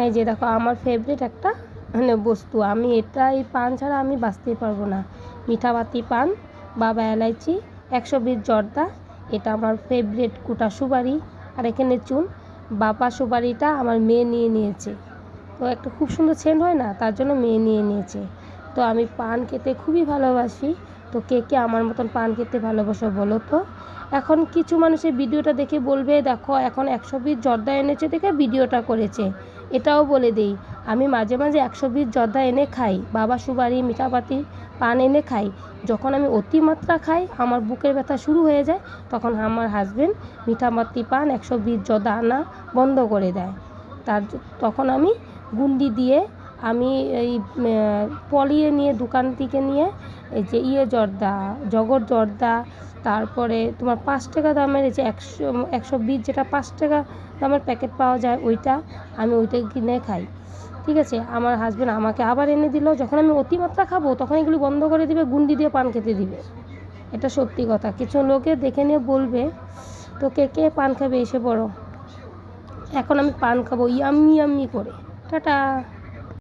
এই যে দেখো আমার ফেভারিট একটা বস্তু, আমি এটা এই পান ছাড়া আমি বাঁচতেই পারবো না। মিঠাপাতি পান, বাবা এলাইচি, 120 জর্দা, এটা আমার ফেভারিট কুটা সুপারি। আর এখানে চুন। বাবা সুপারিটা আমার মেয়ে নিয়ে নিয়েছে, তো একটা খুব সুন্দর সেন্ট হয় না, তার জন্য মেয়ে নিয়ে নিয়েছে। তো আমি পান খেতে খুবই ভালোবাসি। তো কে কে আমার মতন পান খেতে ভালোবাসো বলো তো। এখন কিছু মানুষের ভিডিওটা দেখে বলবে দেখো এখন 120 জর্দা এনেছে দেখে ভিডিওটা করেছে। এটাও বলে দিই, আমি মাঝে মাঝে 120 জর্দা এনে খাই, বাবা সুপারি মিঠাপাতি পান এনে খাই। যখন আমি অতিমাত্রা খাই আমার বুকের ব্যথা শুরু হয়ে যায়, তখন আমার হাজবেন্ড মিঠাপাতি পান 120 জর্দা আনা বন্ধ করে দেয়। তখন আমি গুন্ডি দিয়ে আমি এই পলিয়ে নিয়ে দোকান থেকে নিয়ে এই যে জর্দা, জগর জর্দা, তারপরে তোমার 5 টাকা দামের এই যে 120 যেটা 5 টাকা দামের প্যাকেট পাওয়া যায় ওইটা, আমি ওইটা কিনে খাই। ঠিক আছে, আমার হাজবেন্ড আমাকে আবার এনে দিল, যখন আমি অতিমাত্রা খাবো তখন এগুলি বন্ধ করে দিবে, গুন্ডি দিয়ে পান খেতে দিবে। এটা সত্যি কথা, কিছু লোকে দেখে নিয়ে বলবে। তো কে কে পান খাবে এসে পড়ো, এখন আমি পান খাবো ইয়াম্মি ইয়াম্মি করে। টাটা।